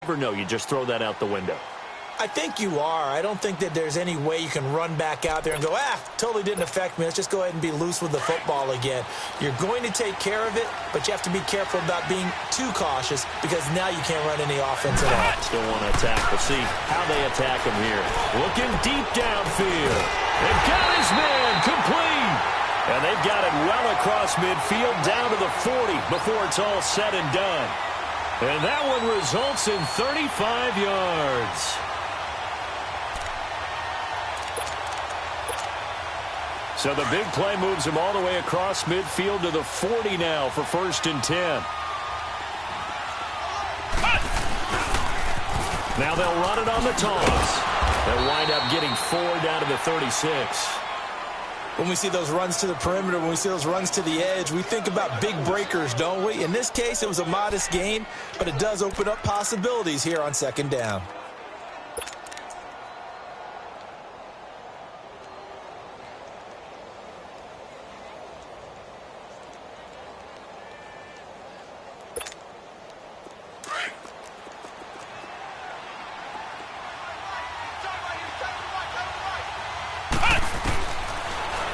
never know. You just throw that out the window. I think you are. I don't think that there's any way you can run back out there and go, totally didn't affect me. Let's just go ahead and be loose with the football again. You're going to take care of it, but you have to be careful about being too cautious because now you can't run any offense at all. Still want to attack. We'll see how they attack him here. Looking deep downfield. They've got his man complete. And they've got it well across midfield down to the 40 before it's all said and done. And that one results in 35 yards. So the big play moves him all the way across midfield to the 40 now for 1st and 10. Now they'll run it on the toss. They'll wind up getting 4 down to the 36. When we see those runs to the perimeter, when we see those runs to the edge, we think about big breakers, don't we? In this case, it was a modest gain, but it does open up possibilities here on 2nd down.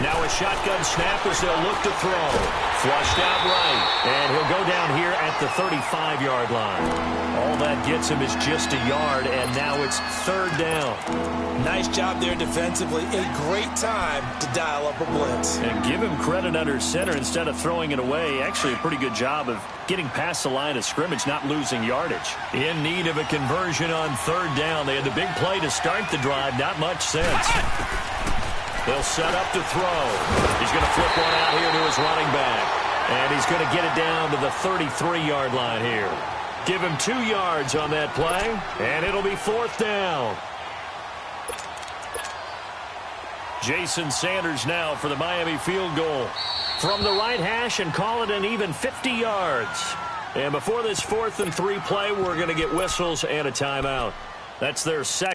Now a shotgun snap as they'll look to throw. Flushed out right. And he'll go down here at the 35-yard line. All that gets him is just a yard, and now it's 3rd down. Nice job there defensively. A great time to dial up a blitz. And give him credit under center instead of throwing it away. Actually a pretty good job of getting past the line of scrimmage, not losing yardage. In need of a conversion on 3rd down. They had the big play to start the drive. Not much sense. They'll set up to throw. He's going to flip one out here to his running back. And he's going to get it down to the 33-yard line here. Give him 2 yards on that play, and it'll be 4th down. Jason Sanders now for the Miami field goal. From the right hash and call it an even 50 yards. And before this 4th and 3 play, we're going to get whistles and a timeout. That's their second.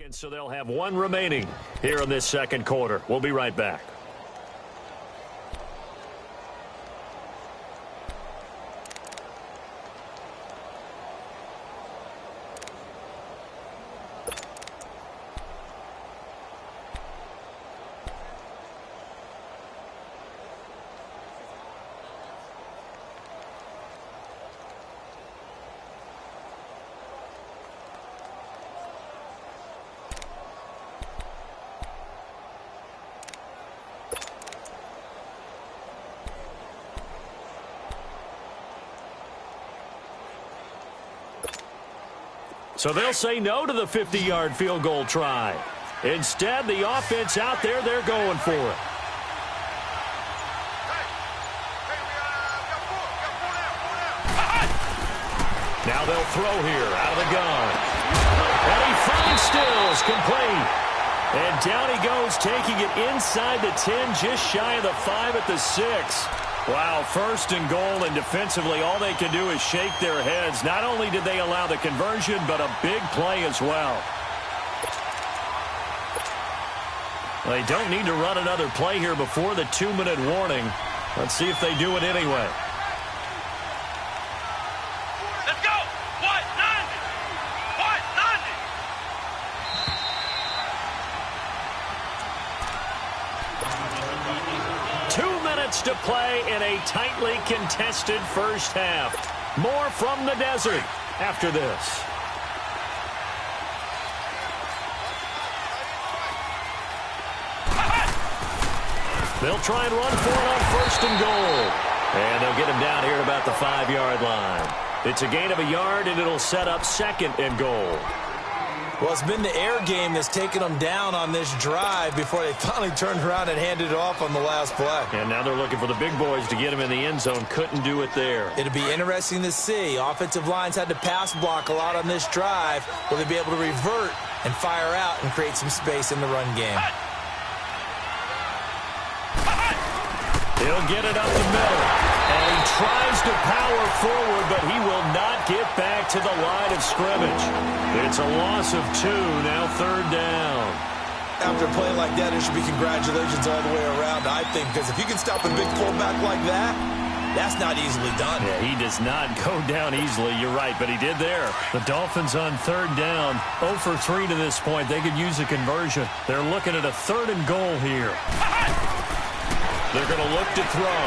And so they'll have 1 remaining here in this 2nd quarter. We'll be right back. So they'll say no to the 50-yard field goal try. Instead, the offense out there, they're going for it. Now they'll throw here out of the gun. And he finds Stills complete. And down he goes, taking it inside the 10, just shy of the 5 at the 6. Wow, 1st and goal, and defensively all they can do is shake their heads. Not only did they allow the conversion, but a big play as well. They don't need to run another play here before the 2-minute warning. Let's see if they do it anyway. Let's go! What? 90! What? 90! 2 minutes to play in a tightly contested first half. More from the desert after this. They'll try and run for it on 1st and goal. And they'll get him down here at about the 5-yard line. It's a gain of a yard, and it'll set up 2nd and goal. Well, it's been the air game that's taken them down on this drive before they finally turned around and handed it off on the last play. And now they're looking for the big boys to get him in the end zone. Couldn't do it there. It'll be interesting to see. Offensive lines had to pass block a lot on this drive. Will they be able to revert and fire out and create some space in the run game? He'll get it up the middle. And he tries to power forward, but he will not get back to the line of scrimmage. It's a loss of 2, now 3rd down. After a play like that, there should be congratulations all the way around, I think, because if you can stop a big fullback like that, that's not easily done. Yeah, he does not go down easily. You're right, but he did there. The Dolphins on 3rd down, 0 for 3 to this point. They could use a conversion. They're looking at a 3rd and goal here. They're going to look to throw.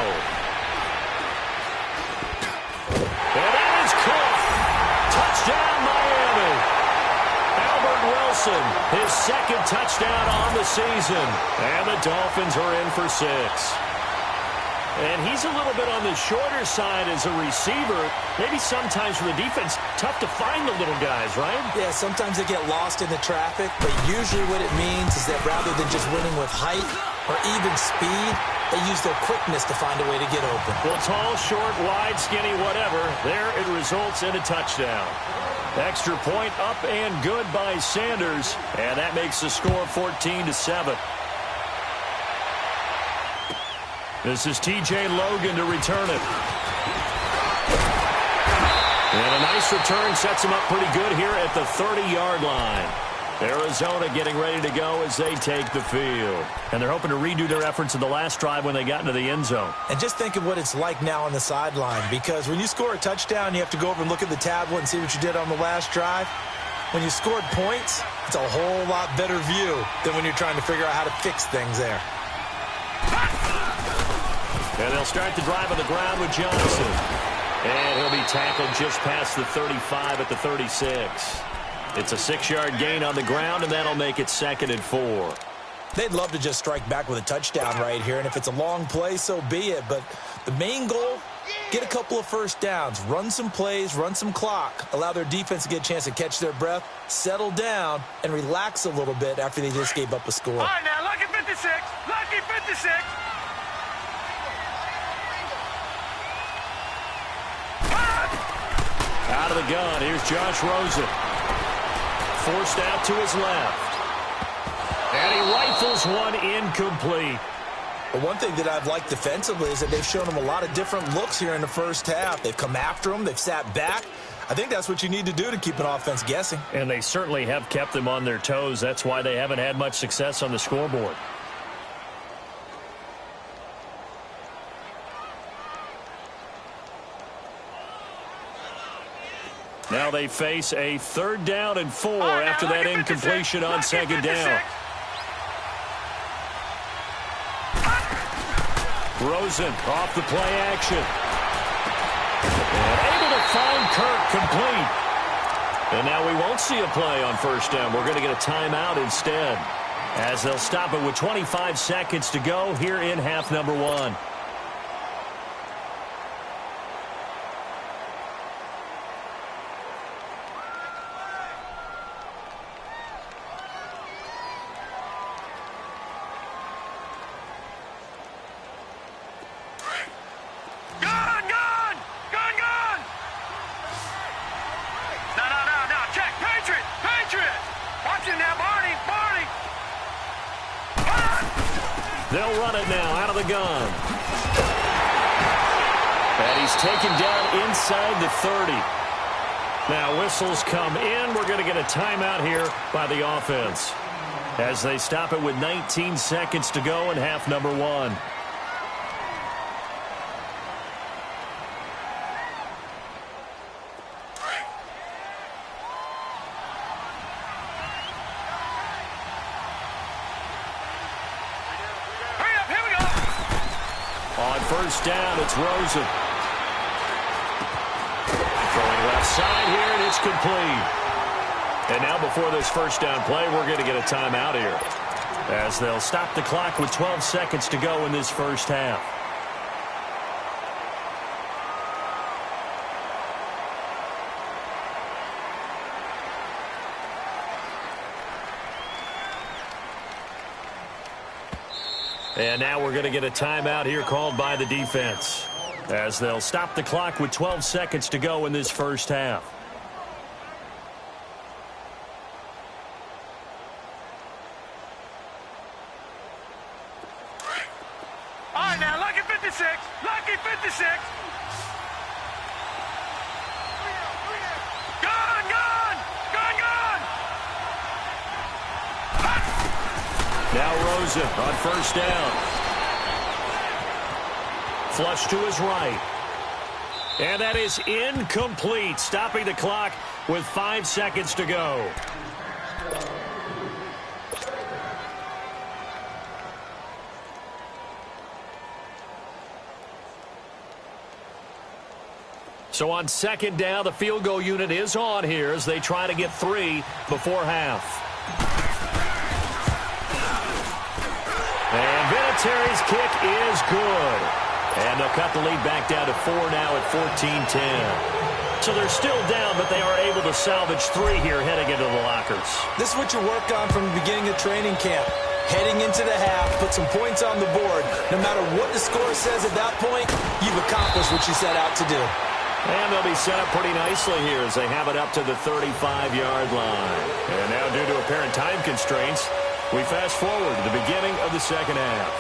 And that is caught. Touchdown, Miami. Albert Wilson, his 2nd touchdown on the season. And the Dolphins are in for 6. And he's a little bit on the shorter side as a receiver. Maybe sometimes for the defense, tough to find the little guys, right? Yeah, sometimes they get lost in the traffic, but usually what it means is that rather than just winning with height or even speed, they use their quickness to find a way to get open. Well, tall, short, wide, skinny, whatever, there it results in a touchdown. Extra point up and good by Sanders, and that makes the score 14-7. This is T.J. Logan to return it. And a nice return sets him up pretty good here at the 30-yard line. Arizona getting ready to go as they take the field. And they're hoping to redo their efforts in the last drive when they got into the end zone. And just think of what it's like now on the sideline, because when you score a touchdown, you have to go over and look at the tablet and see what you did on the last drive. When you scored points, it's a whole lot better view than when you're trying to figure out how to fix things there. And they'll start the drive on the ground with Johnson. And he'll be tackled just past the 35 at the 36. It's a 6-yard gain on the ground, and that'll make it 2nd and 4. They'd love to just strike back with a touchdown right here, and if it's a long play, so be it. But the main goal, get a couple of first downs, run some plays, run some clock, allow their defense to get a chance to catch their breath, settle down, and relax a little bit after they just gave up a score. All right, now, lucky 56. Lucky 56. Out of the gun, here's Josh Rosen. Forced out to his left. And he rifles one incomplete. But one thing that I've liked defensively is that they've shown him a lot of different looks here in the first half. They've come after him. They've sat back. I think that's what you need to do to keep an offense guessing. And they certainly have kept them on their toes. That's why they haven't had much success on the scoreboard. Now they face a 3rd down and 4 after that incompletion on 2nd down. Rosen off the play action. And able to find Kirk complete. And now we won't see a play on 1st down. We're going to get a timeout instead, as they'll stop it with 25 seconds to go here in half number 1. They'll run it now out of the gun. And he's taken down inside the 30. Now whistles come in. We're going to get a timeout here by the offense, as they stop it with 19 seconds to go in half number 1. On 1st down, it's Rosen. Throwing left side here, and it's complete. And now before this 1st down play, we're going to get a timeout here, as they'll stop the clock with 12 seconds to go in this first half. And now we're going to get a timeout here called by the defense, as they'll stop the clock with 12 seconds to go in this first half. All right, now, lucky 56. Lucky 56. Gone, gone. Gone, gone. Now Rosen on first down. Flush to his right. And that is incomplete, stopping the clock with 5 seconds to go. So on second down, the field goal unit is on here as they try to get 3 before half. And Vinatieri's kick is good. And they'll cut the lead back down to 4 now at 14-10. So they're still down, but they are able to salvage 3 here heading into the lockers. This is what you worked on from the beginning of training camp. Heading into the half, put some points on the board. No matter what the score says at that point, you've accomplished what you set out to do. And they'll be set up pretty nicely here as they have it up to the 35-yard line. And now, due to apparent time constraints, we fast forward to the beginning of the second half.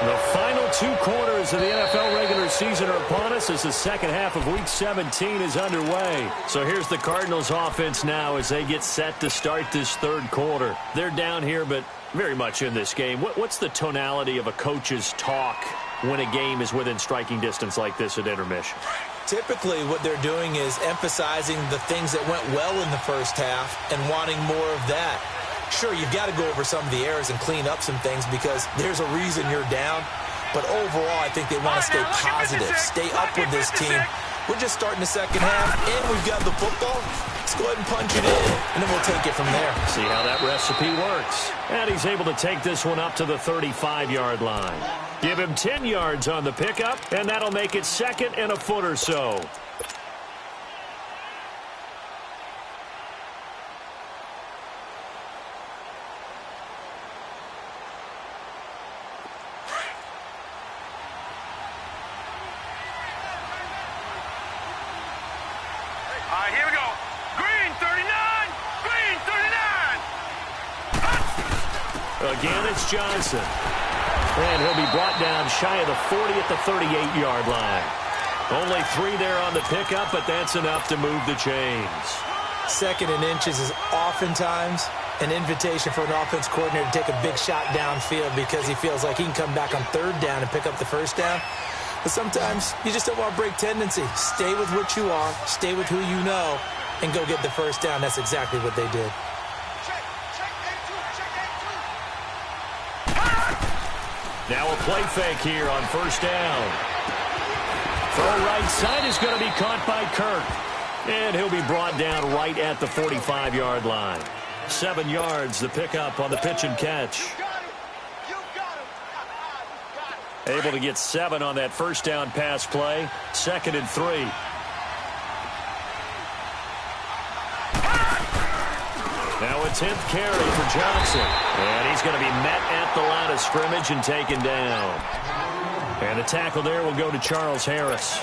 The final 2 quarters of the NFL regular season are upon us as the second half of Week 17 is underway. So here's the Cardinals offense now as they get set to start this third quarter. They're down here, but very much in this game. What's the tonality of a coach's talk when a game is within striking distance like this at intermission? Typically, what they're doing is emphasizing the things that went well in the first half and wanting more of that. Sure, you've got to go over some of the errors and clean up some things because there's a reason you're down. But overall, I think they want to stay positive, stay up with this team. We're just starting the second half, and we've got the football. Let's go ahead and punch it in, and then we'll take it from there. See how that recipe works. And he's able to take this one up to the 35-yard line. Give him 10 yards on the pickup, and that'll make it 2nd and a foot or so. All right, here we go. Green 39. Green 39. Again, it's Johnson. And he'll be brought down shy of the 40 at the 38-yard line. Only 3 there on the pickup, but that's enough to move the chains. 2nd and inches is oftentimes an invitation for an offense coordinator to take a big shot downfield because he feels like he can come back on 3rd down and pick up the 1st down. But sometimes you just don't want to break tendency. Stay with what you are, stay with who you know, and go get the 1st down. That's exactly what they did. Now a play fake here on 1st down. Throw right side is going to be caught by Kirk. And he'll be brought down right at the 45-yard line. 7 yards, the pickup on the pitch and catch. Able to get 7 on that 1st down pass play. 2nd and 3. Now a 10th carry for Johnson. And he's going to be met at the line of scrimmage and taken down. And the tackle there will go to Charles Harris.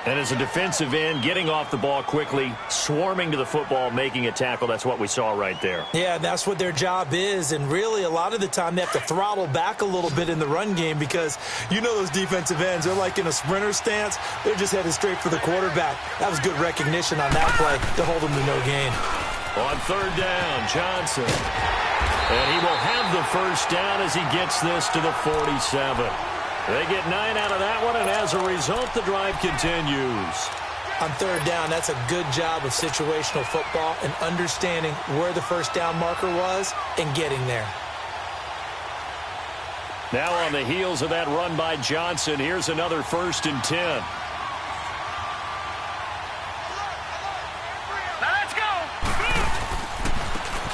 And as a defensive end, getting off the ball quickly, swarming to the football, making a tackle, that's what we saw right there. Yeah, that's what their job is. And really, a lot of the time, they have to throttle back a little bit in the run game because you know those defensive ends, they're like in a sprinter stance. They're just headed straight for the quarterback. That was good recognition on that play to hold them to no gain. On 3rd down, Johnson. And he will have the 1st down as he gets this to the 47. They get 9 out of that one, and as a result, the drive continues. On 3rd down, that's a good job of situational football and understanding where the 1st down marker was and getting there. Now on the heels of that run by Johnson, here's another 1st and 10.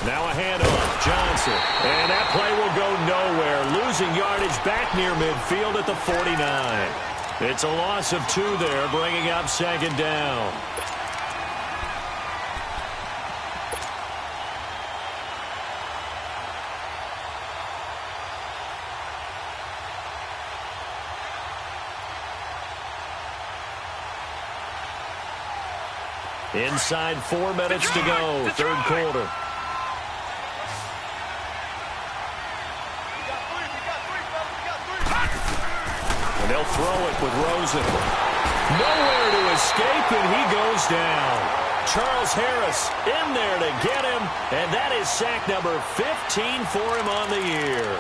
Now a handoff, Johnson. And that play will go nowhere. Losing yardage back near midfield at the 49. It's a loss of 2 there, bringing up 2nd down. Inside 4 minutes to go, third quarter. And they'll throw it with Rosen. Nowhere to escape, and he goes down. Charles Harris in there to get him, and that is sack number 15 for him on the year.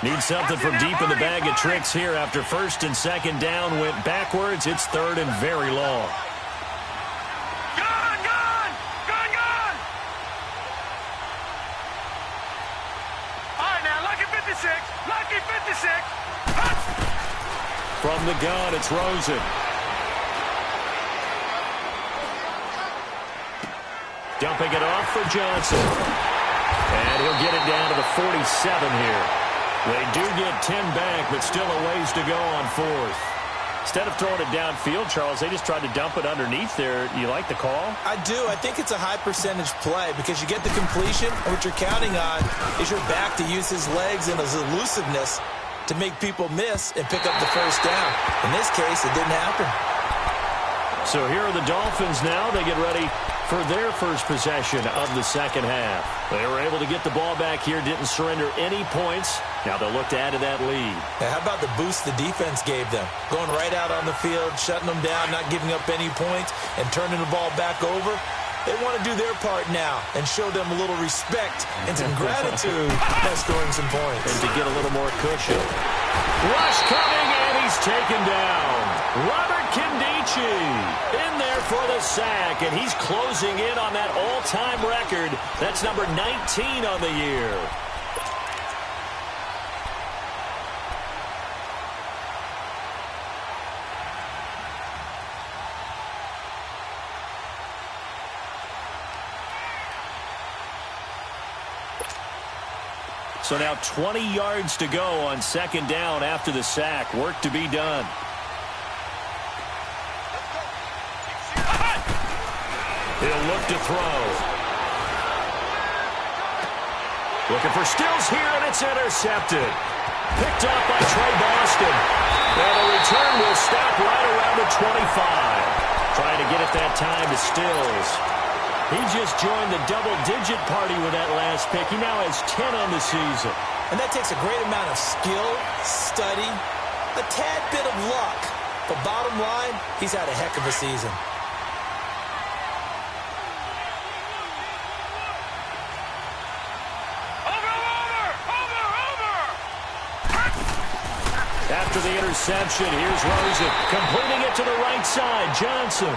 Need something from deep in the bag of tricks here after first and second down went backwards. It's third and very long. Gun! Gun! Gun! Gun! All right, now, lucky 56. Lucky 56. From the gun, it's Rosen. Dumping it off for Johnson. And he'll get it down to the 47 here. They do get 10 back, but still a ways to go on fourth. Instead of throwing it downfield, Charles, they just tried to dump it underneath there. You like the call? I do. I think it's a high percentage play because you get the completion, and what you're counting on is your back to use his legs and his elusiveness to make people miss and pick up the first down. In this case, it didn't happen. So here are the Dolphins now. They get ready for their first possession of the second half. They were able to get the ball back here, didn't surrender any points. Now they'll look to add to that lead. Now, how about the boost the defense gave them? Going right out on the field, shutting them down, not giving up any points, and turning the ball back over. They want to do their part now and show them a little respect and some gratitude by scoring some points. And to get a little more cushion. Rush coming, and he's taken down. Robert Kindici in there for the sack, and he's closing in on that all-time record. That's number 19 on the year. So now 20 yards to go on second down after the sack. Work to be done. He'll look to throw. Looking for Stills here, and it's intercepted. Picked up by Trey Boston. And the return will stop right around the 25. Trying to get it that time to Stills. He just joined the double-digit party with that last pick. He now has 10 on the season. And that takes a great amount of skill, study, a tad bit of luck. But bottom line, he's had a heck of a season. After the interception, here's Rosen. Completing it to the right side, Johnson.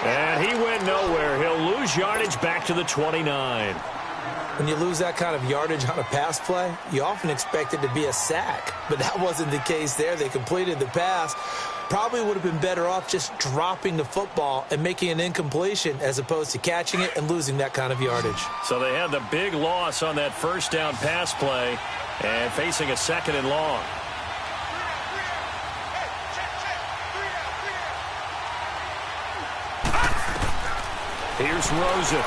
And he went nowhere. He'll lose yardage back to the 29. When you lose that kind of yardage on a pass play, you often expect it to be a sack. But that wasn't the case there. They completed the pass. Probably would have been better off just dropping the football and making an incompletion as opposed to catching it and losing that kind of yardage. So they had the big loss on that first down pass play and facing a second and long. Here's Rosen.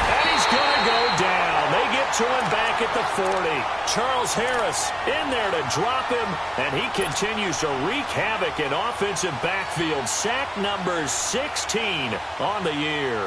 And he's going to go down. They get to him back at the 40. Charles Harris in there to drop him, and he continues to wreak havoc in offensive backfield. Sack number 16 on the year.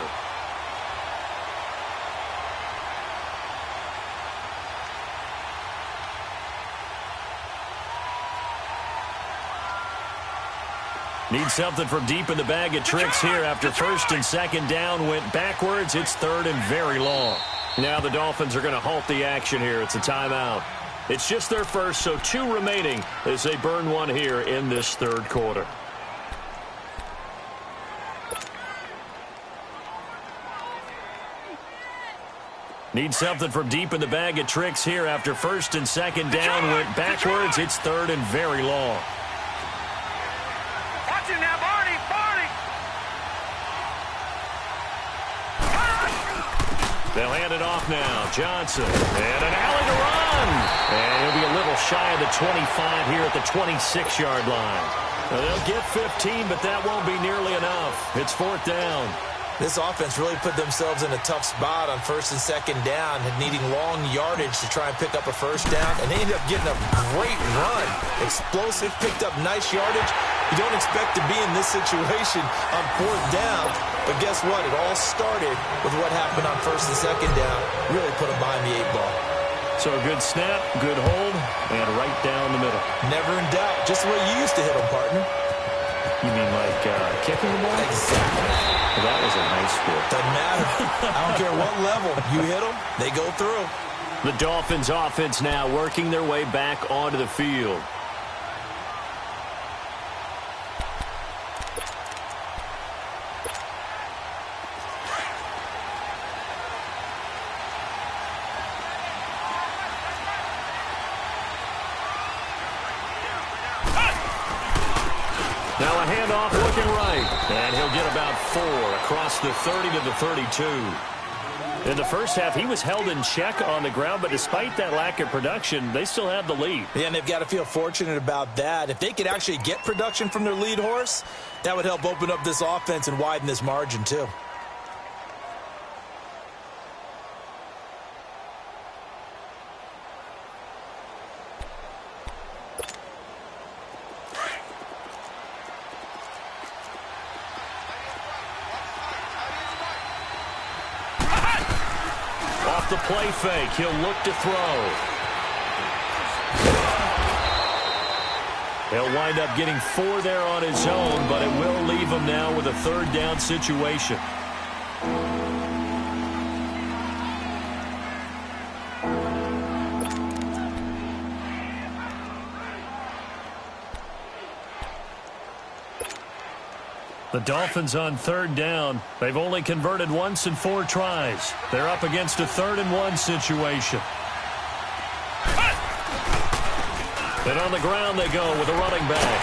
Need something from deep in the bag of tricks here after first and second down went backwards. It's third and very long. Now the Dolphins are going to halt the action here. It's a timeout. It's just their first, so 2 remaining as they burn one here in this third quarter. Need something from deep in the bag of tricks here after first and second down went backwards. It's third and very long. Now, Barney, Barney. They'll hand it off now. Johnson. And an alley to run. And he'll be a little shy of the 25 here at the 26-yard line. Now, they'll get 15, but that won't be nearly enough. It's fourth down. This offense really put themselves in a tough spot on first and second down, needing long yardage to try and pick up a first down, and they ended up getting a great run. Explosive, picked up nice yardage. You don't expect to be in this situation on fourth down, but guess what? It all started with what happened on first and second down. Really put them behind the 8-ball. So a good snap, good hold, and right down the middle. Never in doubt. Just the way you used to hit them, partner. You mean like kicking the ball? Exactly. Well, that was a nice sport. Doesn't matter. I don't care what level. You hit them, they go through. The Dolphins offense now working their way back onto the field. Now a handoff looking right, and he'll get about 4 across the 30 to the 32. In the first half, he was held in check on the ground, but despite that lack of production, they still have the lead. Yeah, and they've got to feel fortunate about that. If they could actually get production from their lead horse, that would help open up this offense and widen this margin too. The play fake. He'll look to throw. He'll wind up getting 4 there on his own, but it will leave him now with a third down situation. The Dolphins on third down. They've only converted once in 4 tries. They're up against a 3rd and 1 situation. And on the ground they go with a running back.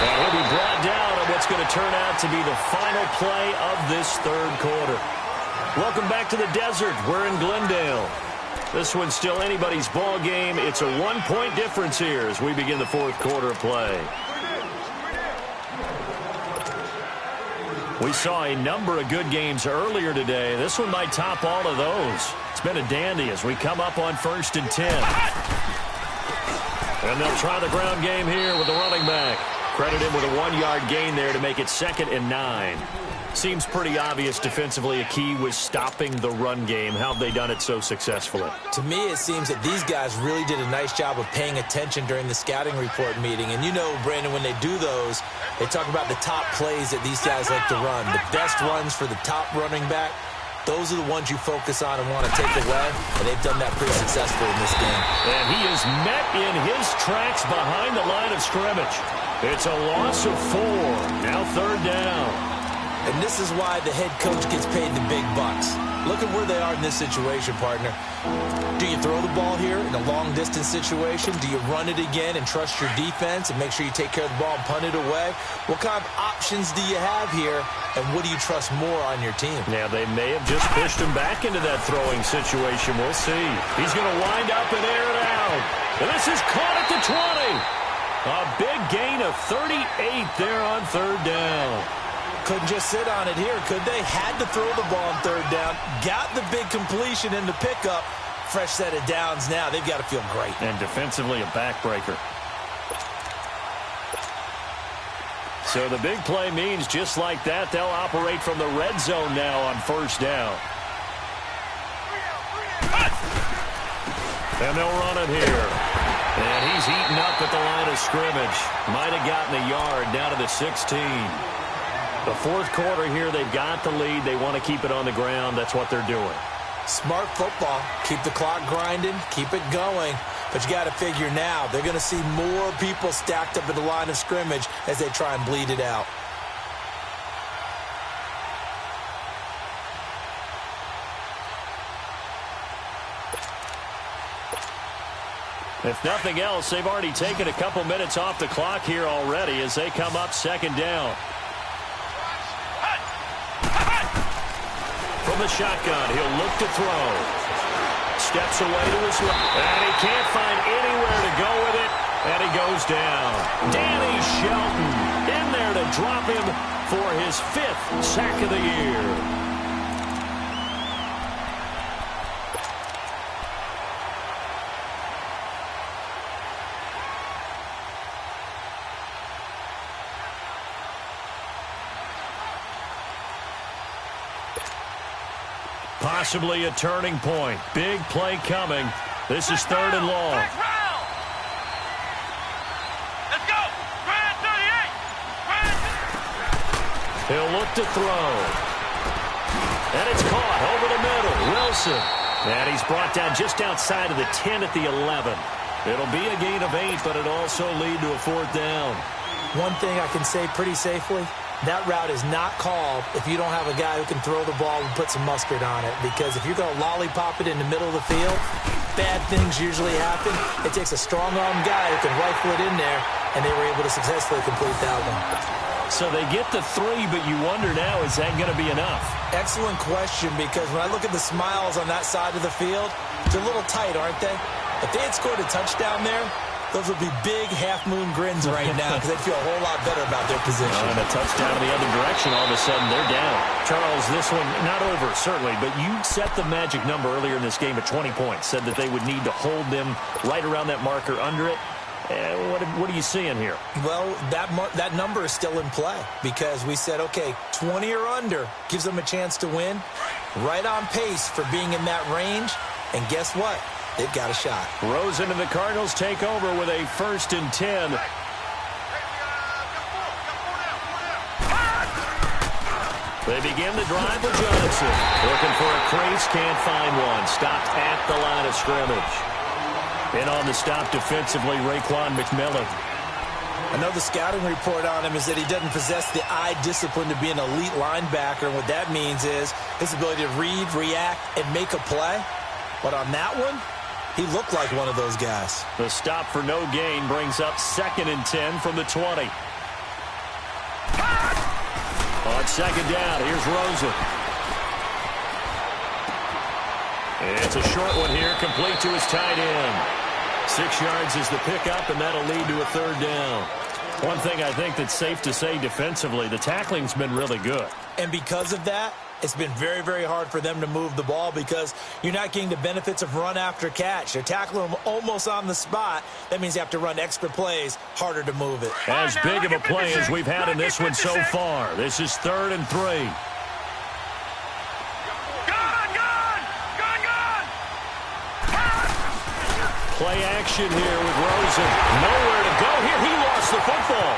And he'll be brought down on what's going to turn out to be the final play of this third quarter. Welcome back to the desert. We're in Glendale. This one's still anybody's ball game. It's a 1-point difference here as we begin the fourth quarter of play. We saw a number of good games earlier today. This one might top all of those. It's been a dandy as we come up on 1st and 10. And they'll try the ground game here with the running back. Credit him with a 1-yard gain there to make it 2nd and 9. Seems pretty obvious defensively a key was stopping the run game. How have they done it so successfully? To me, it seems that these guys really did a nice job of paying attention during the scouting report meeting. And you know, Brandon, when they do those, they talk about the top plays that these guys like to run. The best runs for the top running back, those are the ones you focus on and want to take away. And they've done that pretty successfully in this game. And he is met in his tracks behind the line of scrimmage. It's a loss of 4. Now 3rd down. And this is why the head coach gets paid the big bucks. Look at where they are in this situation, partner. Do you throw the ball here in a long-distance situation? Do you run it again and trust your defense and make sure you take care of the ball and punt it away? What kind of options do you have here, and what do you trust more on your team? Now, they may have just pushed him back into that throwing situation. We'll see. He's going to wind up and air it out. And this is caught at the 20. A big gain of 38 there on 3rd down. Couldn't just sit on it here, could they? Had to throw the ball on 3rd down. Got the big completion in the pickup. Fresh set of downs now. They've got to feel great. And defensively, a backbreaker. So the big play means just like that, they'll operate from the red zone now on 1st down. And they'll run it here. And he's eaten up at the line of scrimmage. Might have gotten a yard down to the 16. The fourth quarter here, they've got the lead. They want to keep it on the ground. That's what they're doing. Smart football. Keep the clock grinding. Keep it going. But you got to figure now, they're going to see more people stacked up at the line of scrimmage as they try and bleed it out. If nothing else, they've already taken a couple minutes off the clock here already as they come up 2nd down. From the shotgun, he'll look to throw. Steps away to his left. And he can't find anywhere to go with it. And he goes down. Danny Shelton in there to drop him for his 5th sack of the year. Possibly a turning point. Big play coming. This is third and long. Let's go. Grand 38. He'll look to throw. And it's caught over the middle. Wilson. And he's brought down just outside of the 10 at the 11. It'll be a gain of 8, but it'll also lead to a fourth down. One thing I can say pretty safely, that route is not called if you don't have a guy who can throw the ball and put some mustard on it. Because if you're going to lollipop it in the middle of the field, bad things usually happen. It takes a strong-armed guy who can rifle it in there, and they were able to successfully complete that one. So they get the 3, but you wonder now, is that going to be enough? Excellent question, because when I look at the smiles on that side of the field, they're a little tight, aren't they? If they had scored a touchdown there, those would be big half-moon grins right now because they'd feel a whole lot better about their position. And a touchdown in the other direction, all of a sudden they're down. Charles, this one not over, certainly, but you set the magic number earlier in this game at 20 points, said that they would need to hold them right around that marker under it. What are you seeing here? Well, that number is still in play because we said, okay, 20 or under gives them a chance to win. Right on pace for being in that range. And guess what? They've got a shot. Rosen and the Cardinals take over with a 1st and 10. They begin the drive with Johnson. Looking for a crease, can't find one. Stopped at the line of scrimmage. And on the stop defensively, Raekwon McMillan. I know the scouting report on him is that he doesn't possess the eye discipline to be an elite linebacker. And what that means is his ability to read, react, and make a play. But on that one, he looked like one of those guys. The stop for no gain brings up 2nd and 10 from the 20. On 2nd down, here's Rosen. It's a short one here, complete to his tight end. 6 yards is the pickup, and that'll lead to a 3rd down. One thing I think that's safe to say defensively, the tackling's been really good. And because of that, it's been very, very hard for them to move the ball because you're not getting the benefits of run after catch. They're tackling them almost on the spot. That means you have to run extra plays, harder to move it. As big of a play as we've had in this one so far. This is 3rd and 3. Play action here with Rosen. Nowhere to go here. He lost the football.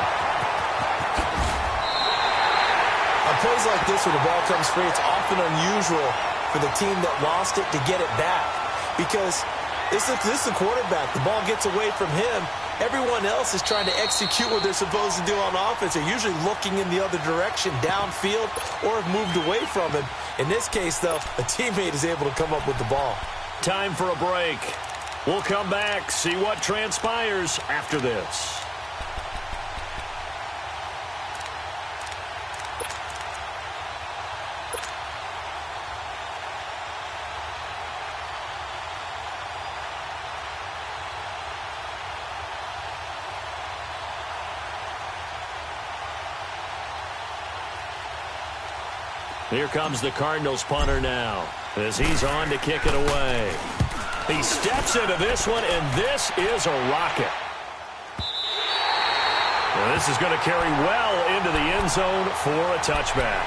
On plays like this, when the ball comes free, it's often unusual for the team that lost it to get it back. Because this is the quarterback. The ball gets away from him. Everyone else is trying to execute what they're supposed to do on offense. They're usually looking in the other direction, downfield, or have moved away from him. In this case, though, a teammate is able to come up with the ball. Time for a break. We'll come back, see what transpires after this. Here comes the Cardinals punter now as he's on to kick it away. He steps into this one, and this is a rocket. Well, this is going to carry well into the end zone for a touchback.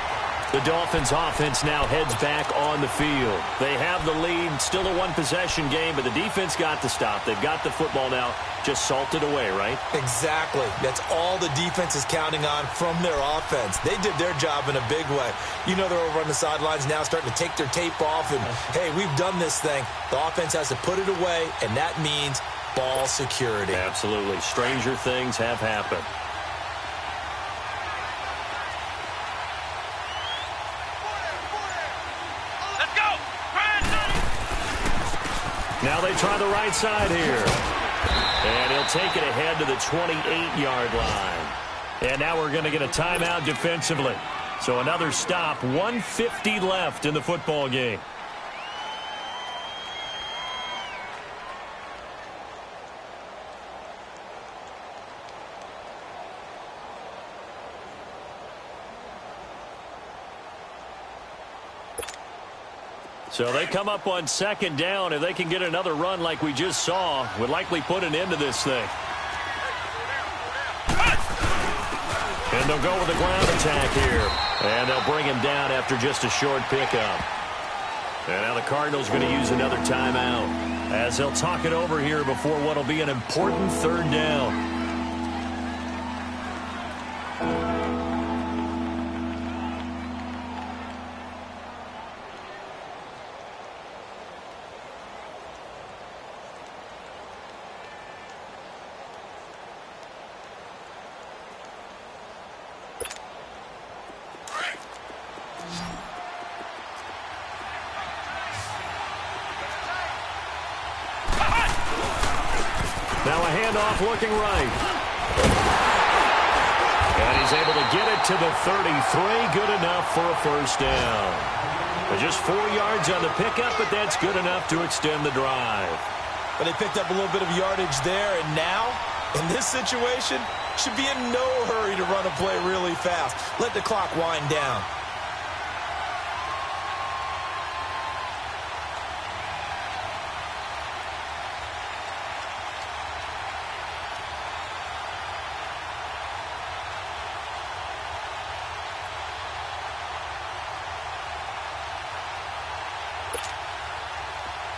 The Dolphins' offense now heads back on the field. They have the lead, still a one-possession game, but the defense got the stop. They've got the football now, just salted away, right? Exactly. That's all the defense is counting on from their offense. They did their job in a big way. You know they're over on the sidelines now starting to take their tape off, and, hey, we've done this thing. The offense has to put it away, and that means ball security. Absolutely. Stranger things have happened. Now they try the right side here. And he'll take it ahead to the 28-yard line. And now we're going to get a timeout defensively. So another stop, 1:50 left in the football game. So they come up on 2nd down. If they can get another run like we just saw, would likely put an end to this thing. And they'll go with the ground attack here. And they'll bring him down after just a short pickup. And now the Cardinals going to use another timeout as they'll talk it over here before what will be an important third down. Now a handoff looking right. And he's able to get it to the 33. Good enough for a first down. But just 4 yards on the pickup, but that's good enough to extend the drive. But they picked up a little bit of yardage there, and now, in this situation, should be in no hurry to run a play really fast. Let the clock wind down.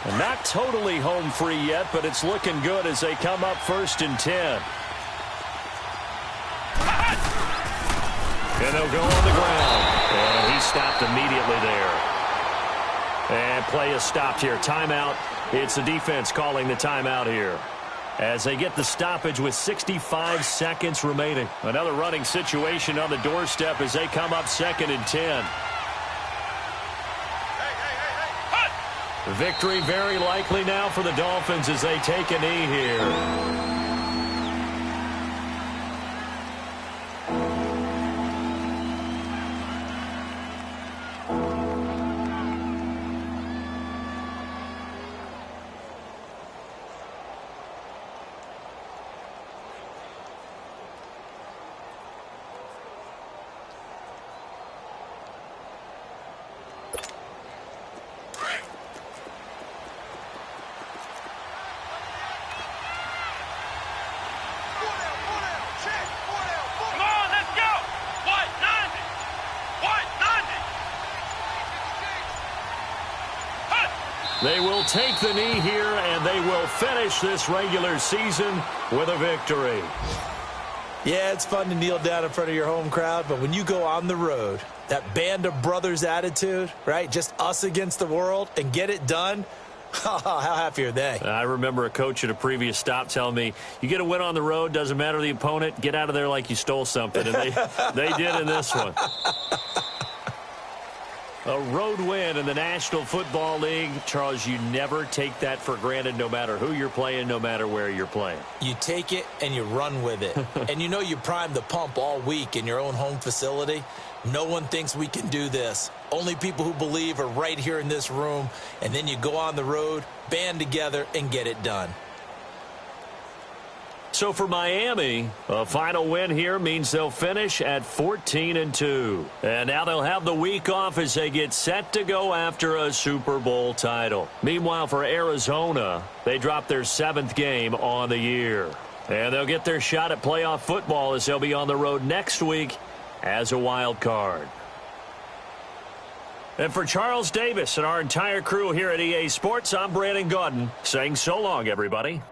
And not totally home free yet, but it's looking good as they come up 1st and 10. And they'll go on the ground. And he stopped immediately there. And play is stopped here. Timeout. It's the defense calling the timeout here as they get the stoppage with 65 seconds remaining. Another running situation on the doorstep as they come up 2nd and 10. Victory very likely now for the Dolphins as they take a knee here. They will take the knee here, and they will finish this regular season with a victory. Yeah, it's fun to kneel down in front of your home crowd, but when you go on the road, that band of brothers attitude, right, just us against the world, and get it done, how happy are they? I remember a coach at a previous stop telling me, you get a win on the road, doesn't matter the opponent, get out of there like you stole something, and they did in this one. A road win in the National Football League. Charles, you never take that for granted no matter who you're playing, no matter where you're playing. You take it and you run with it. And you know you primed the pump all week in your own home facility. No one thinks we can do this. Only people who believe are right here in this room. And then you go on the road, band together, and get it done. So for Miami, a final win here means they'll finish at 14-2. And now they'll have the week off as they get set to go after a Super Bowl title. Meanwhile, for Arizona, they drop their 7th game on the year. And they'll get their shot at playoff football as they'll be on the road next week as a wild card. And for Charles Davis and our entire crew here at EA Sports, I'm Brandon Gaudin saying so long, everybody.